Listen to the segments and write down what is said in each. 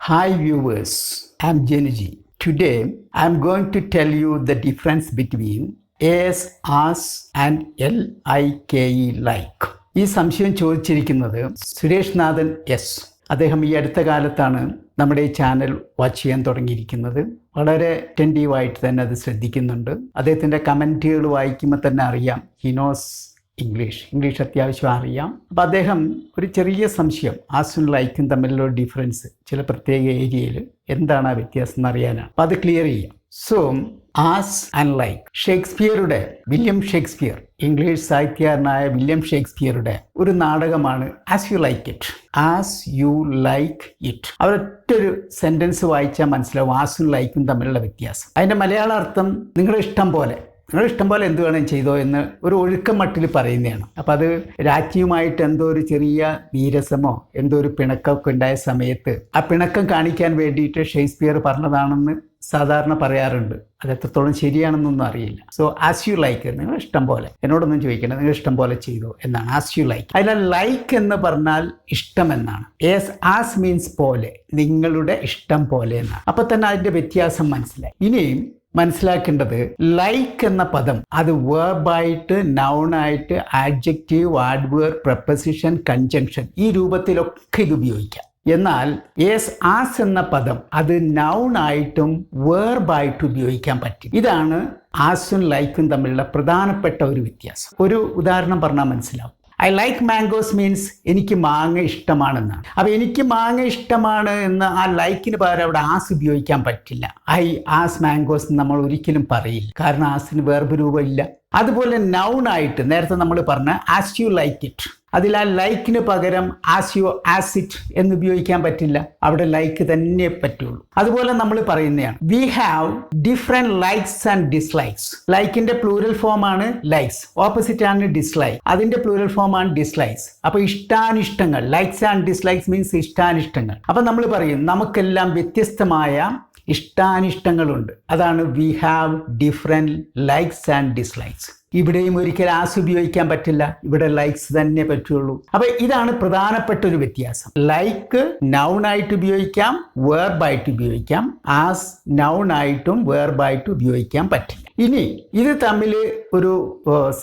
Hi viewers, I'm Jeniji. Today I'm going to tell you the difference between as, as and like. ഈ സംശയം ചോദിച്ചിരിക്കുന്നത് സുരേഷ് നാഥൻ S. അദ്ദേഹം ഈ അടുത്ത കാലത്താണ് നമ്മുടെ ഈ ചാനൽ വാച്ച് ചെയ്യാൻ തുടങ്ങിയിരിക്കുന്നത്. വളരെ അറ്റൻറ്റീവായിട്ട് തന്നെ അത് ശ്രദ്ധിക്കുന്നുണ്ട്. അദ്ദേഹത്തിൻ്റെ കമൻറ്റുകൾ വായിക്കുമ്പോൾ തന്നെ അറിയാം ഹി നോസ് ഇംഗ്ലീഷ് അത്യാവശ്യം അറിയാം. അപ്പം അദ്ദേഹം ഒരു ചെറിയ സംശയം ആസും ലൈക്കും തമ്മിലുള്ള ഡിഫറൻസ് ചില പ്രത്യേക ഏരിയയിൽ എന്താണ് ആ വ്യത്യാസം എന്നറിയാനാണ്. അപ്പം അത് ക്ലിയർ ചെയ്യാം. So as and like, William Shakespeare, English സാഹിത്യകാരനായ വില്യം ഷേക്സ്പിയറുടെ ഒരു നാടകമാണ് as you like it. As you like it. അവരൊറ്റൊരു സെൻറ്റൻസ് വായിച്ചാൽ മനസ്സിലാവും ആസും ലൈക്കും തമ്മിലുള്ള വ്യത്യാസം. അതിൻ്റെ മലയാള അർത്ഥം നിങ്ങളുടെ ഇഷ്ടം പോലെ എന്ത് വേണം ചെയ്തോ എന്ന് ഒരു ഒഴുക്കം മട്ടിൽ പറയുന്നതാണ്. അപ്പം അത് രാജ്ഞിയുമായിട്ട് എന്തോ ഒരു ചെറിയ നീരസമോ എന്തോ ഒരു പിണക്കമൊക്കെ ഉണ്ടായ സമയത്ത് ആ പിണക്കം കാണിക്കാൻ വേണ്ടിയിട്ട് ഷേക്സ്പിയർ പറഞ്ഞതാണെന്ന് സാധാരണ പറയാറുണ്ട്. അത് എത്രത്തോളം ശരിയാണെന്നൊന്നും അറിയില്ല. സോ ആസ് യു ലൈക്ക്, നിങ്ങൾ ഇഷ്ടം പോലെ, എന്നോടൊന്നും ചോദിക്കണം, നിങ്ങൾ ഇഷ്ടം പോലെ ചെയ്തോ എന്നാണ് ആസ് യു ലൈക്ക്. അതിൽ ലൈക്ക് എന്ന് പറഞ്ഞാൽ ഇഷ്ടം എന്നാണ്. ആസ് മീൻസ് പോലെ, നിങ്ങളുടെ ഇഷ്ടം പോലെ എന്നാണ്. അപ്പം തന്നെ അതിൻ്റെ വ്യത്യാസം മനസ്സിലായി. ഇനിയും മനസ്സിലാക്കേണ്ടത് ലൈക്ക് എന്ന പദം അത് വേർബായിട്ട്, നൗണായിട്ട്, ആഡ്ജക്റ്റീവ്, ആഡ്വേർബ്, പ്രപ്പോസിഷൻ, കൺജങ്ഷൻ ഈ രൂപത്തിലൊക്കെ ഇത് ഉപയോഗിക്കാം. എന്നാൽ ആസ് എന്ന പദം അത് നൗണായിട്ടും വേർബായിട്ടും ഉപയോഗിക്കാൻ പറ്റും. ഇതാണ് ആസും ലൈക്കും തമ്മിലുള്ള പ്രധാനപ്പെട്ട ഒരു വ്യത്യാസം. ഒരു ഉദാഹരണം പറഞ്ഞാൽ മനസ്സിലാവും. ഐ ലൈക്ക് മാംഗോസ് മീൻസ് എനിക്ക് മാങ്ങ ഇഷ്ടമാണെന്നാണ്. അപ്പോൾ എനിക്ക് മാങ്ങ ഇഷ്ടമാണ് എന്ന് ആ ലൈക്കിന് പകരം അവിടെ ആസ് ഉപയോഗിക്കാൻ പറ്റില്ല. ഐ ആസ് മാംഗോസ് നമ്മൾ ഒരിക്കലും പറയില്ല, കാരണം ആസിന് വേർബ് രൂപമില്ല. അതുപോലെ നൗണായിട്ട് നേരത്തെ നമ്മൾ പറഞ്ഞ ആസ് യു ലൈക്ക് ഇറ്റ്, അതിൽ ആ ലൈക്കിന് പകരം ആസ് യു ആസ് ഇറ്റ് എന്ന് ഉപയോഗിക്കാൻ പറ്റില്ല, അവിടെ ലൈക്ക് തന്നെ പറ്റുള്ളൂ. അതുപോലെ നമ്മൾ പറയുന്നതാണ് we have different likes and dislikes. ലൈക്കിന്റെ പ്ലൂരൽ ഫോം ആണ് ലൈക്സ്, ഓപ്പോസിറ്റ് ആണ് ഡിസ്ലൈക്ക്, അതിന്റെ പ്ലൂരൽ ഫോം ആണ് ഡിസ്ലൈക്സ്. അപ്പൊ ഇഷ്ടാനിഷ്ടങ്ങൾ, ലൈക്സ് ആൻഡ് ഡിസ്ലൈക്സ് മീൻസ് ഇഷ്ടാനിഷ്ടങ്ങൾ. അപ്പൊ നമ്മൾ പറയും നമുക്കെല്ലാം വ്യത്യസ്തമായ ഇഷ്ടാനിഷ്ടങ്ങളുണ്ട്. അതാണ് we have different likes and dislikes. ഇവിടെയും ഒരിക്കലും ആസ് ഉപയോഗിക്കാൻ പറ്റില്ല, ഇവിടെ ലൈക്സ് തന്നെ പറ്റുള്ളൂ. അപ്പൊ ഇതാണ് പ്രധാനപ്പെട്ട ഒരു വ്യത്യാസം. ലൈക്ക് നൗണായിട്ട് ഉപയോഗിക്കാം, വേർബായിട്ട് ഉപയോഗിക്കാം. ആസ് നൗണായിട്ടും വേർബായിട്ടും ഉപയോഗിക്കാൻ പറ്റില്ല. ഇനി ഇത് തമ്മിൽ ഒരു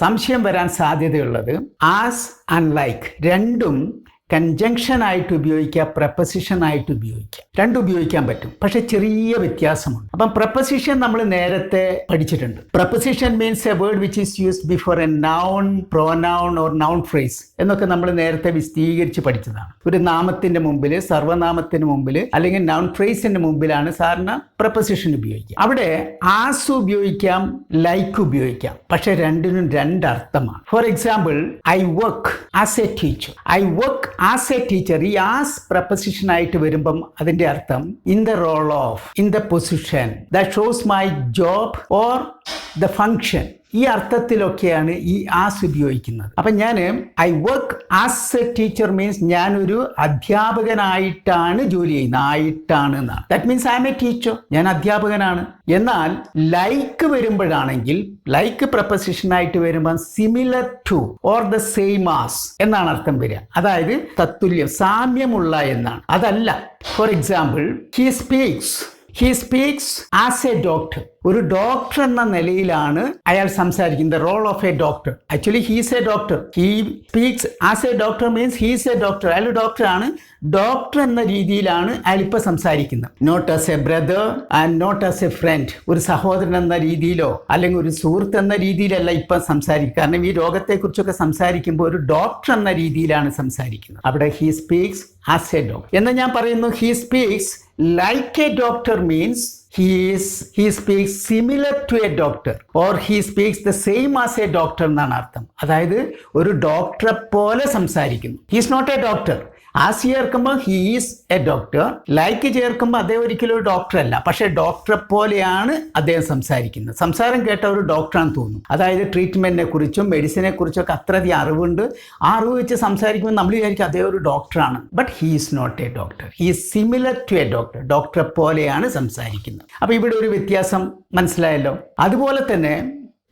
സംശയം വരാൻ സാധ്യതയുള്ളത് ആസ് ആൻഡ് ലൈക്ക് രണ്ടും കൺജങ്ഷൻ ആയിട്ട് ഉപയോഗിക്കുക, പ്രപ്പോസിഷൻ ആയിട്ട് ഉപയോഗിക്കുക. രണ്ടും ഉപയോഗിക്കാൻ പറ്റും, പക്ഷെ ചെറിയ വ്യത്യാസമുണ്ട്. അപ്പം പ്രപ്പോസിഷൻ നമ്മൾ നേരത്തെ പഠിച്ചിട്ടുണ്ട്. Preposition means A word which is used before A noun, pronoun or noun phrase എന്നൊക്കെ നമ്മൾ നേരത്തെ വിശദീകരിച്ച് പഠിച്ചതാണ്. ഒരു നാമത്തിന്റെ മുമ്പിൽ, സർവനാമത്തിന് മുമ്പിൽ അല്ലെങ്കിൽ നൗൺ ഫ്രേസിന്റെ മുമ്പിലാണ് സാധാരണ പ്രപ്പോസിഷൻ ഉപയോഗിക്കുക. അവിടെ ആസ് ഉപയോഗിക്കാം, ലൈക്ക് ഉപയോഗിക്കാം, പക്ഷെ രണ്ടിനും രണ്ടർത്ഥമാണ്. For example, I work as a teacher. I work as a teacher. ഈ ആസ് പ്രപ്പോസിഷൻ ആയിട്ട് വരുമ്പം അതിന്റെ അർത്ഥം in the role of, in the position that shows my job or the function. ഈ അർത്ഥത്തിലൊക്കെയാണ് ഈ ആസ് ഉപയോഗിക്കുന്നത്. അപ്പം ഞാൻ I work as a teacher means ഞാനൊരു അധ്യാപകനായിട്ടാണ് ജോലി ചെയ്യുന്നത്, ആയിട്ടാണ് എന്നാണ്. That means I am a teacher, ഞാൻ അധ്യാപകനാണ്. എന്നാൽ ലൈക്ക് വരുമ്പോഴാണെങ്കിൽ, ലൈക്ക് പ്രപ്പോസിഷനായിട്ട് വരുമ്പോൾ similar to or the same as എന്നാണ് അർത്ഥം വരിക. അതായത് തത്തുല്യം, സാമ്യമുള്ള എന്നാണ്. അതല്ല. For example, he speaks as a doctor. ഒരു ഡോക്ടർ എന്ന നിലയിലാണ് അയാൾ സംസാരിക്കുന്നത്. Role of a doctor. Actually he's a doctor. He speaks as a doctor means he's a doctor. അയാൾ ഡോക്ടറാണ്. ഡോക്ടർ എന്ന രീതിയിലാണ് അയാൾ ഇപ്പം സംസാരിക്കുന്നത്. Not as a brother and not as a friend. ഒരു സഹോദരൻ എന്ന രീതിയിലോ അല്ലെങ്കിൽ ഒരു സുഹൃത്ത് എന്ന രീതിയിലല്ല ഇപ്പം സംസാരിക്കുക. കാരണം ഈ രോഗത്തെക്കുറിച്ചൊക്കെ സംസാരിക്കുമ്പോൾ ഒരു ഡോക്ടർ എന്ന രീതിയിലാണ് സംസാരിക്കുന്നത്. അവിടെ he speaks as a doctor. എന്ന് ഞാൻ പറയുന്നു he speaks like a doctor means he speaks similar to a doctor or he speaks the same as a doctor എന്നാണ് അർത്ഥം. അതായത് ഒരു ഡോക്ടറെ പോലെ സംസാരിക്കുന്നു. he is not a doctor. As ചേർക്കുമ്പോൾ he is a doctor, like ചേർക്കുമ്പോൾ അദ്ദേഹം ഒരിക്കലും ഒരു ഡോക്ടർ അല്ല, പക്ഷേ ഡോക്ടറെ പോലെയാണ് അദ്ദേഹം സംസാരിക്കുന്നത്. സംസാരം കേട്ട ഒരു ഡോക്ടറാണെന്ന് തോന്നും. അതായത് ട്രീറ്റ്മെന്റിനെ കുറിച്ചും മെഡിസിനെ കുറിച്ചൊക്കെ അത്രയധികം അറിവുണ്ട്. ആ അറിവ് വെച്ച് സംസാരിക്കുമ്പോൾ നമ്മൾ വിചാരിക്കും അദ്ദേഹം ഒരു ഡോക്ടറാണ്. But he is not a doctor, he is similar to a doctor. ഡോക്ടറെ പോലെയാണ് സംസാരിക്കുന്നത്. അപ്പോൾ ഇവിടെ ഒരു വ്യത്യാസം മനസ്സിലായല്ലോ. അതുപോലെ തന്നെ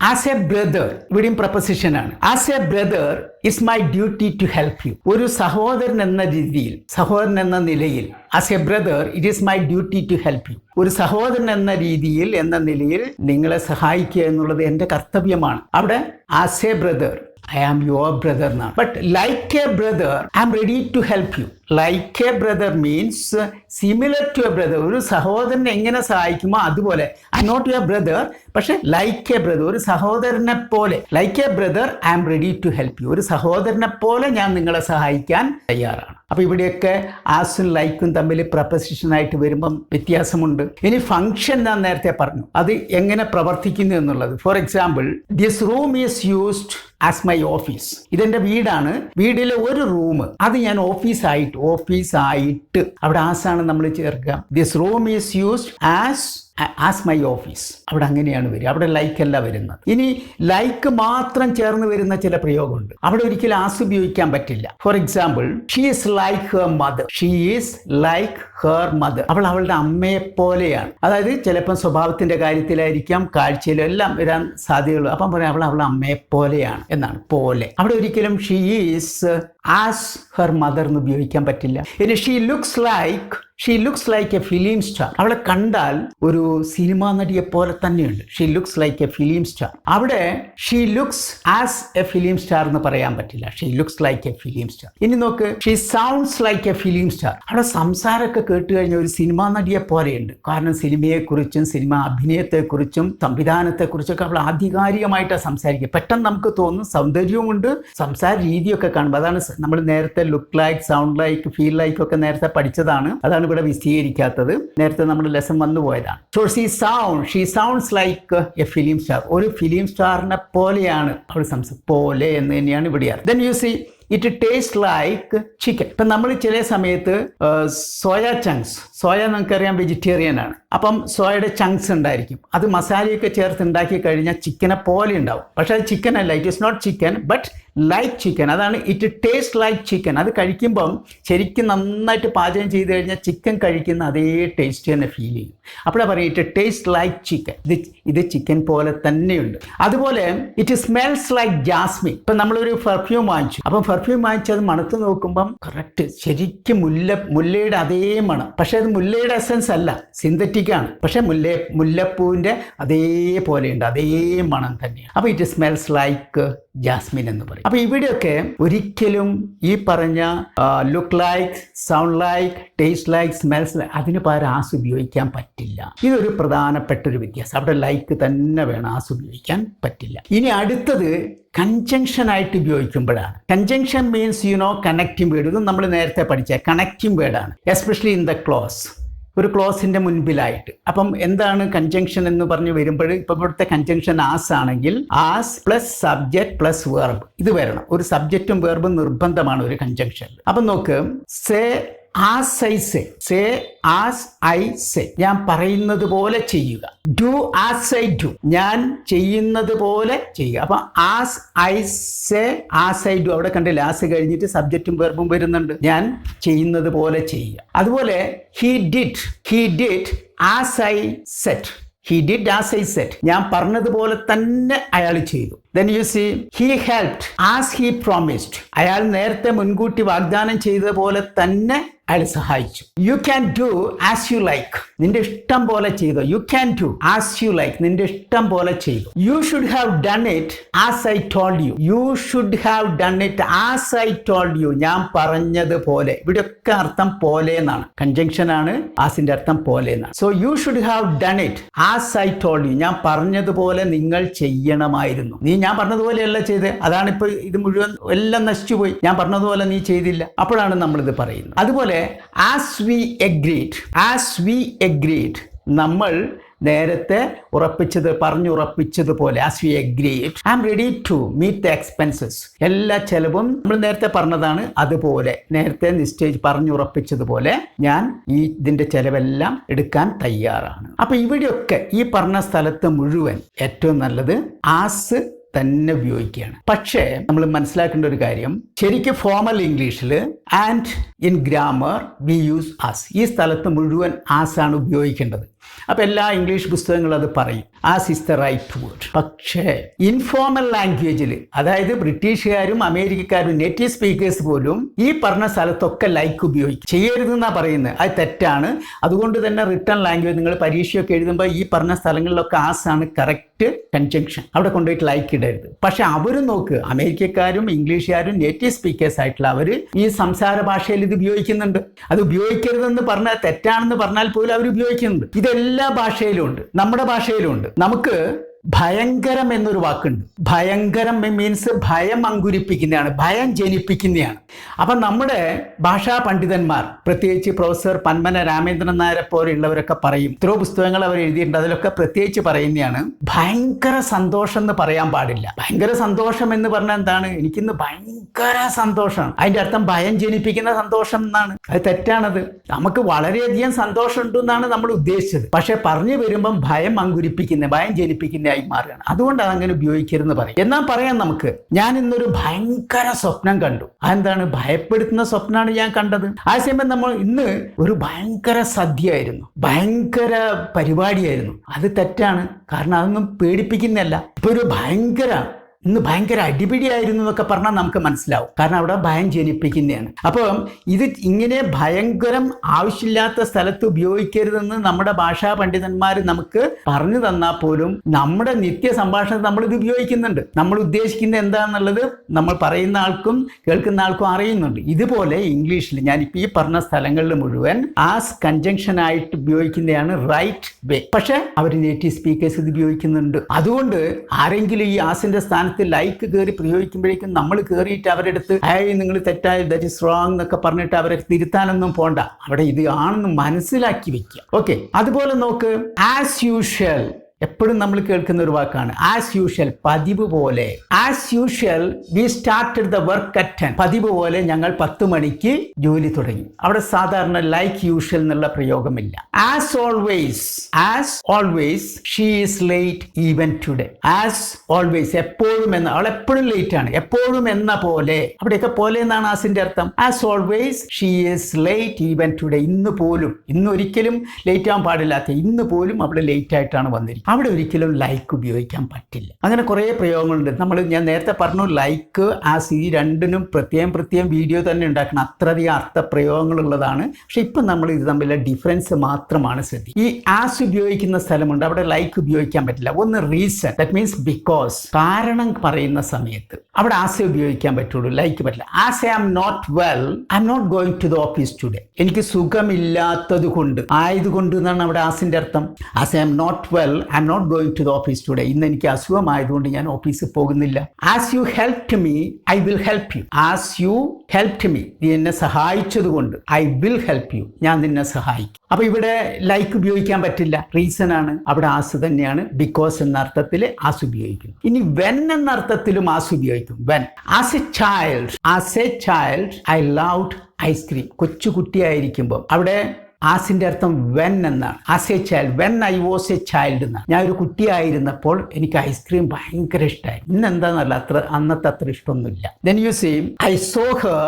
ആസ് എ ബ്രദർ, ഇവിടെയും പ്രപ്പോസിഷൻ ആണ്. As a brother it's my duty to help you. ഒരു സഹോദരൻ എന്ന രീതിയിൽ, സഹോദരൻ എന്ന നിലയിൽ, as a brother it is my duty to help you. ഒരു സഹോദരൻ എന്ന രീതിയിൽ, എന്ന നിലയിൽ നിങ്ങളെ സഹായിക്കുക എന്നുള്ളത് എൻ്റെ കർത്തവ്യമാണ്. അവിടെ as a brother, I am your brother now. But like a brother, I am ready to help you. Like a brother means similar to a brother. ഒരു സഹോദരനെ എങ്ങനെ സഹായിക്കുമോ അതുപോലെ. I am not your brother, പക്ഷെ like a brother, ഒരു സഹോദരനെ പോലെ. Like a brother, I am ready to help you. ഒരു സഹോദരനെ പോലെ ഞാൻ നിങ്ങളെ സഹായിക്കാൻ തയ്യാറാണ്. അപ്പോൾ ഇവിടെയൊക്കെ ആസും ലൈക്കും തമ്മിൽ പ്രപ്പോസിഷൻ ആയിട്ട് വരുമ്പം വ്യത്യാസമുണ്ട്. ഇനി ഫംഗ്ഷൻ ഞാൻ നേരത്തെ പറഞ്ഞു, അത് എങ്ങനെ പ്രവർത്തിക്കുന്നു എന്നുള്ളത്. For example, this room is used as my office. ഇതെന്റെ വീടാണ്, വീടിലെ ഒരു റൂം അത് ഞാൻ ഓഫീസായിട്ട് അവിടെ ആസാണ് നമ്മൾ ചേർക്കുക. This room is used as my office. അവിടെ അങ്ങനെയാണ് വരിക, അവിടെ ലൈക്ക് അല്ല വരുന്നത്. ഇനി ലൈക്ക് മാത്രം ചേർന്ന് വരുന്ന ചില പ്രയോഗമുണ്ട്, അവിടെ ഒരിക്കലും ആസ് ഉപയോഗിക്കാൻ പറ്റില്ല. For example, she is like her mother. She is like her mother. അവൾ അവളുടെ അമ്മയെ പോലെയാണ്. അതായത് ചിലപ്പം സ്വഭാവത്തിന്റെ കാര്യത്തിലായിരിക്കാം, കാഴ്ചയിലും എല്ലാം വരാൻ സാധ്യതയുള്ളൂ. അപ്പം പറയാം അവൾ അവളുടെ അമ്മയെ പോലെയാണ് എന്നാണ്, പോലെ. അവിടെ ഒരിക്കലും she is as her mother എന്ന് ഉപയോഗിക്കാൻ പറ്റില്ല. ഇനി she looks like a film star. അവളെ കണ്ടാൽ ഒരു സിനിമാ നടിയെ പോലെ തന്നെയുണ്ട്. She looks like a film star. അവിടെ she looks as a film star എന്ന് പറയാൻ പറ്റില്ല. She looks like a film star. ഇനി നോക്ക്, she sounds like a film star. അവിടെ സംസാരമൊക്കെ കേട്ട് കഴിഞ്ഞ ഒരു സിനിമാ നടിയെ പോലെയുണ്ട്. കാരണം സിനിമയെക്കുറിച്ചും സിനിമ അഭിനയത്തെക്കുറിച്ചും സംവിധാനത്തെക്കുറിച്ചൊക്കെ അവൾ ആധികാരികമായിട്ടാണ് സംസാരിക്കുക. പെട്ടെന്ന് നമുക്ക് തോന്നും സൗന്ദര്യവുമുണ്ട്, സംസാര രീതിയൊക്കെ കാണുമ്പോൾ. അതാണ് നമ്മൾ നേരത്തെ look like, sound like, feel like ഒക്കെ നേരത്തെ പഠിച്ചതാണ്. അതാണ് ഇവിടെ വിശദീകരിക്കാത്തത്, നേരത്തെ നമ്മുടെ ലെസൺ വന്നു പോയതാണ്. So she sounds like a film star. ഒരു ഫിലിം സ്റ്റാറിനെ പോലെയാണ് അവൾ പോലെ എന്ന് തന്നെയാണ് ഇവിടെ. Then you see it taste like chicken. ഇപ്പം നമ്മൾ ചില സമയത്ത് സോയ ചങ്ക്സ്, സോയ നമുക്കറിയാം വെജിറ്റേറിയൻ ആണ്. അപ്പം സോയയുടെ ചങ്ക്സ് ഉണ്ടായിരിക്കും, അത് മസാലയൊക്കെ ചേർത്ത് ഉണ്ടാക്കി കഴിഞ്ഞാൽ ചിക്കനെ പോലെ ഉണ്ടാവും. പക്ഷെ അത് ചിക്കൻ അല്ല, it is not chicken but like chicken. അതാണ് ഇറ്റ് ടേസ്റ്റ് ലൈക്ക് ചിക്കൻ. അത് കഴിക്കുമ്പം ശരിക്കും നന്നായിട്ട് പാചകം ചെയ്ത് കഴിഞ്ഞാൽ ചിക്കൻ കഴിക്കുന്ന അതേ ടേസ്റ്റ് തന്നെ ഫീൽ ചെയ്യും. അപ്പോഴാണ് പറയും ഇറ്റ് ടേസ്റ്റ് ലൈക്ക് ചിക്കൻ. ഇത് ചിക്കൻ പോലെ തന്നെയുണ്ട്. അതുപോലെ ഇറ്റ് സ്മെൽസ് ലൈക്ക് ജാസ്മിൻ. ഇപ്പം നമ്മളൊരു പെർഫ്യൂം വാങ്ങിച്ചു. അപ്പം പെർഫ്യൂം വാങ്ങിച്ച് അത് മണത്ത് നോക്കുമ്പം കറക്റ്റ് ശരിക്കും മുല്ലയുടെ അതേ മണം. പക്ഷെ അത് മുല്ലയുടെ എസൻസ് അല്ല, സിന്തറ്റിക് ആണ്. പക്ഷെ മുല്ലപ്പൂവിൻ്റെ അതേപോലെയുണ്ട്, അതേ മണം തന്നെയാണ്. അപ്പോൾ ഇറ്റ് സ്മെൽസ് ലൈക്ക് ജാസ്മിൻ എന്ന് പറയും. അപ്പൊ ഇവിടെയൊക്കെ ഒരിക്കലും ഈ പറഞ്ഞ look like, sound like, taste like, smells like അതിന് പകരം ആസ് ഉപയോഗിക്കാൻ പറ്റില്ല. ഇതൊരു പ്രധാനപ്പെട്ട ഒരു വ്യത്യാസം. അവിടെ ലൈക്ക് തന്നെ വേണം, ആസ് ഉപയോഗിക്കാൻ പറ്റില്ല. ഇനി അടുത്തത് കൺജങ്ഷൻ ആയിട്ട് ഉപയോഗിക്കുമ്പോഴാണ്. Conjunction means connecting word. ഇത് നമ്മൾ നേരത്തെ പഠിച്ച കണക്റ്റിംഗ് വേർഡാണ്, എസ്പെഷ്യലി ഇൻ ദ ക്ലോസ്, ഒരു ക്ലോസിന്റെ മുൻപിലായിട്ട്. അപ്പം എന്താണ് കൺജങ്ഷൻ എന്ന് പറഞ്ഞു വരുമ്പോൾ, ഇപ്പൊ ഇവിടുത്തെ കൺജങ്ഷൻ ആസ് ആണെങ്കിൽ as plus subject plus verb ഇത് വരണം. ഒരു സബ്ജക്റ്റും വെർബും നിർബന്ധമാണ് ഒരു കൺജങ്ഷൻ. അപ്പം നോക്ക്, say as I say, say as I say, ഞാൻ പറയുന്നത് പോലെ ചെയ്യുക. ഡു ആസ് ഐ ഡു, ഞാൻ ചെയ്യുന്നത് പോലെ ചെയ്യുക. അപ്പൊ as I say, as I do, അവിടെ കണ്ടില്ല ആസ് കഴിഞ്ഞിട്ട് സബ്ജക്റ്റും വെർബും വരുന്നുണ്ട്. ഞാൻ ചെയ്യുന്നത് പോലെ ചെയ്യുക. അതുപോലെ he did as I set. He did as I said. ഞാൻ പറഞ്ഞതുപോലെ തന്നെ അയാൾ ചെയ്തു. Then you see, he helped as he promised. അയാൾ നേരത്തെ മുൻകൂട്ടി വാഗ്ദാനം ചെയ്തതുപോലെ തന്നെ അയാൾ സഹായിച്ചു. You can do as you like. നിന്റെ ഇഷ്ടം പോലെ ചെയ്തു. You can do as you like. നിന്റെ ഇഷ്ടം പോലെ ചെയ്തു. You should have done it as I told you. You should have done it as I told you. ഞാൻ പറഞ്ഞതുപോലെ. ഇവിടെയൊക്കെ അർത്ഥം പോലെ എന്നാണ്. കൺജങ്ഷൻ ആണ്, ആസിന്റെ അർത്ഥം പോലെ എന്നാണ്. So you should have done it as I told you. ഞാൻ പറഞ്ഞതുപോലെ നിങ്ങൾ ചെയ്യണമായിരുന്നു. ഞാൻ പറഞ്ഞതുപോലെയല്ല ചെയ്ത്, അതാണ് ഇപ്പൊ ഇത് മുഴുവൻ എല്ലാം നശിച്ചുപോയി. ഞാൻ പറഞ്ഞതുപോലെ നീ ചെയ്തില്ല. അപ്പോഴാണ് നമ്മളിത് പറയുന്നത്. അതുപോലെ ആസ് വി എഗ്രീഡ്, നമ്മൾ നേരത്തെ പറഞ്ഞുറപ്പിച്ചതുപോലെ, as we agreed, I am ready to meet the expenses. എല്ലാ ചെലവും നമ്മൾ നേരത്തെ പറഞ്ഞതാണ്, അതുപോലെ നേരത്തെ പറഞ്ഞുറപ്പിച്ചതുപോലെ ഞാൻ ഇതിന്റെ ചെലവെല്ലാം എടുക്കാൻ തയ്യാറാണ്. അപ്പൊ ഇവിടെയൊക്കെ ഈ പറഞ്ഞ സ്ഥലത്ത് മുഴുവൻ ഏറ്റവും നല്ലത് ആസ് തന്നെ ഉപയോഗിക്കുകയാണ്. പക്ഷേ നമ്മൾ മനസ്സിലാക്കേണ്ട ഒരു കാര്യം, ശരിക്കും ഫോർമൽ ഇംഗ്ലീഷിൽ and in grammar we use as. ഈ സ്ഥലത്ത് മുഴുവൻ ആസ് ആണ് ഉപയോഗിക്കേണ്ടത്. അപ്പോൾ എല്ലാ ഇംഗ്ലീഷ് പുസ്തകങ്ങളും അത് പറയും as is the right word. പക്ഷേ ഇൻഫോർമൽ ലാംഗ്വേജിൽ, അതായത് ബ്രിട്ടീഷുകാരും അമേരിക്കക്കാരും നേറ്റീവ് സ്പീക്കേഴ്സ് പോലും ഈ പറഞ്ഞ സ്ഥലത്തൊക്കെ ലൈക്ക് ഉപയോഗിക്കും. ചെയ്യരുതെന്നാണ് പറയുന്നത്. അത് തെറ്റാണ്. അതുകൊണ്ട് തന്നെ റിട്ടേൺ ലാംഗ്വേജ് നിങ്ങൾ പരീക്ഷയൊക്കെ എഴുതുമ്പോൾ ഈ പറഞ്ഞ സ്ഥലങ്ങളിലൊക്കെ ആസ് ആണ് കറക്റ്റ് കൺജങ്ഷൻ. അവിടെ കൊണ്ടുപോയിട്ട് ലൈക്ക് ഇടരുത്. പക്ഷെ അവരും നോക്ക്, അമേരിക്കക്കാരും ഇംഗ്ലീഷുകാരും നേറ്റീവ് സ്പീക്കേഴ്സ് ആയിട്ടുള്ള അവർ ഈ സംസാര ഭാഷയിൽ ഇത് ഉപയോഗിക്കുന്നുണ്ട്. അത് ഉപയോഗിക്കരുതെന്ന് പറഞ്ഞാൽ, തെറ്റാണെന്ന് പറഞ്ഞാൽ പോലും അവർ ഉപയോഗിക്കുന്നുണ്ട്. ഇതെല്ലാ ഭാഷയിലും ഉണ്ട്, നമ്മുടെ ഭാഷയിലും ഉണ്ട്. നമുക്ക് ഭയങ്കരം എന്നൊരു വാക്കുണ്ട്. ഭയങ്കരം മീൻസ് ഭയം അങ്കുരിപ്പിക്കുന്നതാണ്, ഭയം ജനിപ്പിക്കുന്നതാണ്. അപ്പം നമ്മുടെ ഭാഷാ പണ്ഡിതന്മാർ, പ്രത്യേകിച്ച് പ്രൊഫസർ പന്മന രാമേന്ദ്രൻ നായരെ പോലെയുള്ളവരൊക്കെ പറയും, ഇത്രയോ പുസ്തകങ്ങൾ അവർ എഴുതിയിട്ടുണ്ട്, അതിലൊക്കെ പ്രത്യേകിച്ച് പറയുന്നതാണ് ഭയങ്കര സന്തോഷം എന്ന് പറയാൻ പാടില്ല. ഭയങ്കര സന്തോഷം എന്ന് പറഞ്ഞാൽ എന്താണ്? എനിക്കിന്ന് ഭയങ്കര സന്തോഷമാണ്. അതിൻ്റെ അർത്ഥം ഭയം ജനിപ്പിക്കുന്ന സന്തോഷം എന്നാണ്. അത് തെറ്റാണത്. നമുക്ക് വളരെയധികം സന്തോഷം ഉണ്ടെന്നാണ് നമ്മൾ ഉദ്ദേശിച്ചത്. പക്ഷെ പറഞ്ഞു വരുമ്പം ഭയം അങ്കുരിപ്പിക്കുന്ന, ഭയം ജനിപ്പിക്കുന്ന ആയി മാറുകയാണ്. അതുകൊണ്ട് അതങ്ങനെ ഉപയോഗിക്കരുതെന്ന് പറയും. എന്നാൽ പറയാം നമുക്ക്, ഞാൻ ഇന്നൊരു ഭയങ്കര സ്വപ്നം കണ്ടു. അതെന്താണ്? ഭയപ്പെടുത്തുന്ന സ്വപ്നമാണ് ഞാൻ കണ്ടത്. ആ സമയം നമ്മൾ ഇന്ന് ഒരു ഭയങ്കര സദ്യയായിരുന്നു, ഭയങ്കര പരിപാടിയായിരുന്നു. അത് തെറ്റാണ്. കാരണം അതൊന്നും പേടിപ്പിക്കുന്നതല്ല. ഇപ്പൊ ഒരു ഇന്ന് ഭയങ്കര അടിപിടിയായിരുന്നു എന്നൊക്കെ പറഞ്ഞാൽ നമുക്ക് മനസ്സിലാവും. കാരണം അവിടെ ഭയം ജനിപ്പിക്കുന്നതാണ്. അപ്പം ഇത് ഇങ്ങനെ ഭയങ്കരം ആവശ്യമില്ലാത്ത സ്ഥലത്ത് ഉപയോഗിക്കരുതെന്ന് നമ്മുടെ ഭാഷാ പണ്ഡിതന്മാർ നമുക്ക് പറഞ്ഞു തന്നാൽ പോലും നമ്മുടെ നിത്യ സംഭാഷണത്തിൽ നമ്മൾ ഇത് ഉപയോഗിക്കുന്നുണ്ട്. നമ്മൾ ഉദ്ദേശിക്കുന്നത് എന്താണെന്നുള്ളത് നമ്മൾ പറയുന്ന ആൾക്കും കേൾക്കുന്ന ആൾക്കും അറിയുന്നുണ്ട്. ഇതുപോലെ ഇംഗ്ലീഷിൽ ഞാനിപ്പോൾ ഈ പറഞ്ഞ സ്ഥലങ്ങളിൽ മുഴുവൻ ആസ് കൺജങ്ഷൻ ആയിട്ട് ഉപയോഗിക്കുന്നതാണ് റൈറ്റ് വേ. പക്ഷെ അവർ നേറ്റീവ് സ്പീക്കേഴ്സ് ഇത് ഉപയോഗിക്കുന്നുണ്ട്. അതുകൊണ്ട് ആരെങ്കിലും ഈ ആസിന്റെ സ്ഥാനത്ത് ലൈക്ക് കയറി പ്രയോഗിക്കുമ്പോഴേക്കും നമ്മൾ കയറിയിട്ട് അവരുടെ അടുത്ത് നിങ്ങൾ തെറ്റായി, ദാറ്റ് ഇസ് റോങ് എന്നൊക്കെ പറഞ്ഞിട്ട് അവരെ തിരുത്താനൊന്നും പോണ്ട. അവിടെ ഇത് ആണെന്ന് മനസ്സിലാക്കി വെക്കുക. ഓക്കെ. അതുപോലെ നോക്ക്, ആസ് യൂഷ്വൽ എപ്പോഴും നമ്മൾ കേൾക്കുന്ന ഒരു വാക്കാണ് ആസ് യൂഷ്വൽ, പതിവ് പോലെ. As usual we started the work at 10. പതിവ് പോലെ ഞങ്ങൾ 10 മണിക്ക് ജോലി തുടങ്ങി. അവിടെ സാധാരണ ലൈക്ക് യൂഷ്വൽ എന്നുള്ള പ്രയോഗമില്ല. As always she is late even today. As always, എപ്പോഴും എന്ന, അവൾ എപ്പോഴും ലേറ്റ് ആണ്. എപ്പോഴും എന്ന പോലെ, അവിടെയൊക്കെ പോലെ എന്നാണ് ആസിന്റെ അർത്ഥം. As always she is late even today. ഇന്ന് പോലും, ഇന്ന് ഒരിക്കലും ലേറ്റ് ആവാൻ പാടില്ലാത്ത, ഇന്ന് പോലും അവൾ ലേറ്റ് ആയിട്ടാണ് വന്നിരിക്കുന്നത്. അവിടെ ഒരിക്കലും ലൈക്ക് ഉപയോഗിക്കാൻ പറ്റില്ല. അങ്ങനെ കുറേ പ്രയോഗങ്ങളുണ്ട്. ഞാൻ നേരത്തെ പറഞ്ഞു, ലൈക്ക് ആസ്, ഈ രണ്ടിനും പ്രത്യേകം വീഡിയോ തന്നെ ഉണ്ടാക്കണം. അത്രയധികം അർത്ഥപ്രയോഗങ്ങളുള്ളതാണ്. പക്ഷെ ഇപ്പം നമ്മൾ ഇത് തമ്മിലുള്ള ഡിഫറൻസ് മാത്രമാണ് ശ്രദ്ധിക്കുക. ഈ ആസ് ഉപയോഗിക്കുന്ന സ്ഥലമുണ്ട്, അവിടെ ലൈക്ക് ഉപയോഗിക്കാൻ പറ്റില്ല. ഒന്ന് റീസൺ, ദാറ്റ് മീൻസ് ബിക്കോസ്, കാരണം പറയുന്ന സമയത്ത് അവിടെ ആസ് ഉപയോഗിക്കാൻ പറ്റുള്ളൂ, ലൈക്ക് പറ്റില്ല. As I am not well, I am not going to the office today. എനിക്ക് സുഖമില്ലാത്തത് കൊണ്ട്, ആയതുകൊണ്ട് എന്നാണ് അവിടെ ആസിന്റെ അർത്ഥം. As I am not well, I am not going to the office today. ഇന്ന് എനിക്ക് അസുഖമായതുകൊണ്ട് ഞാൻ ഓഫീസിൽ പോകുന്നില്ല. As you helped me, I will help you. As you helped me, നീ എന്നെ സഹായിച്ചത് കൊണ്ട്, ഐ വിൽ ഹെൽപ്പ് യു, ഞാൻ നിന്നെ സഹായിക്കും. അപ്പൊ ഇവിടെ ലൈക്ക് ഉപയോഗിക്കാൻ പറ്റില്ല, റീസൺ ആണ്. അവിടെ ആസ് തന്നെയാണ്, ബിക്കോസ് എന്ന അർത്ഥത്തിൽ ആസ് ഉപയോഗിക്കും. ഇനി വെൻ എന്ന അർത്ഥത്തിലും ആസ് ഉപയോഗിക്കും. When. As a child I loved ice cream. കൊച്ചുകുട്ടിയായിരിക്കുമ്പോൾ അവിടെ ആസിന്റെ അർത്ഥം വെൻ എന്നാണ്. As a child, when I was a child എന്നാണ്. ഞാൻ ഒരു കുട്ടിയായിരുന്നപ്പോൾ എനിക്ക് ഐസ്ക്രീം ഭയങ്കര ഇഷ്ടമായി. ഇന്നെന്താന്നല്ല, അന്നത്തെ അത്ര ഇഷ്ടമൊന്നുമില്ല. Then you see, I saw her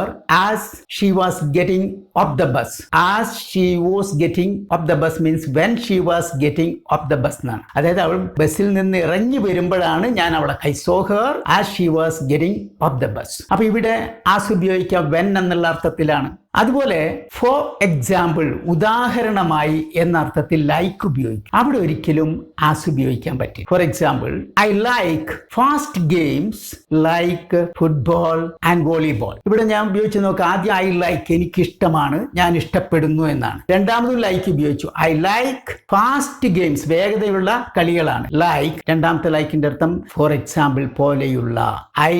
as she was getting off the bus. As she was getting off the bus means when she was getting off the bus എന്നാണ്. അതായത് അവൾ ബസ്സിൽ നിന്ന് ഇറങ്ങി വരുമ്പോഴാണ് ഞാൻ അവളെ, I saw her as she was getting off the bus. അപ്പൊ ഇവിടെ ആസ് ഉപയോഗിക്കാം വെൻ എന്നുള്ള അർത്ഥത്തിലാണ്. അതുപോലെ ഫോർ എക്സാമ്പിൾ, ഉദാഹരണമായി എന്ന അർത്ഥത്തിൽ ലൈക്ക് ഉപയോഗിക്കും. അവിടെ ഒരിക്കലും ആസ് ഉപയോഗിക്കാൻ പറ്റും. Four example, I like fast games like football and volleyball. ഇവിടെ ഞാൻ ഉപയോഗിച്ച് നോക്കാം. ആദ്യം ഐ ലൈക്ക്, എനിക്കിഷ്ടമാണ്, ഞാൻ ഇഷ്ടപ്പെടുന്നു എന്നാണ്. രണ്ടാമതും ലൈക്ക് ഉപയോഗിച്ചു. ഐ ലൈക്ക് ഫാസ്റ്റ് ഗെയിംസ്, വേഗതയുള്ള കളികളാണ്. ലൈക്ക്, രണ്ടാമത്തെ ലൈക്കിന്റെ അർത്ഥം ഫോർ എക്സാമ്പിൾ, പോലെയുള്ള. I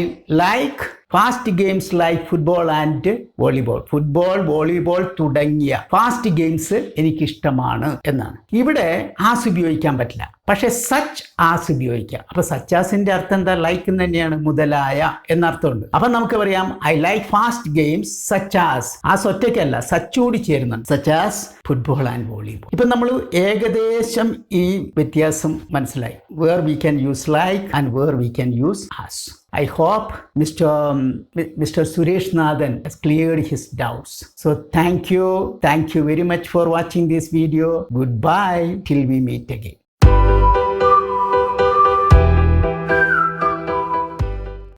like fast games like football and volleyball. Football, volleyball തുടങ്ങിയ ഫാസ്റ്റ് ഗെയിംസ് എനിക്കിഷ്ടമാണ് എന്നാണ്. ഇവിടെ ആസ് ഉപയോഗിക്കാൻ പറ്റില്ല, പക്ഷെ സച്ച് ആസ് ഉപയോഗിക്കാം. അപ്പൊ സച്ച് ആസിന്റെ അർത്ഥം എന്താ? ലൈക്ക് തന്നെയാണ്, മുതലായ എന്നർത്ഥമുണ്ട്. അപ്പൊ നമുക്ക് പറയാം I like fast games such as. As ഒറ്റയ്ക്കല്ല, സച്ച് കൂടി ചേരുന്നുണ്ട്. Such as football and volleyball. ഇപ്പൊ നമ്മൾ ഏകദേശം ഈ വ്യത്യാസം മനസ്സിലായി. Where we can use like and where we can use as. I hope Mr. Suresh Nathan has cleared his doubts. So thank you very much for watching this video. Goodbye till we meet again.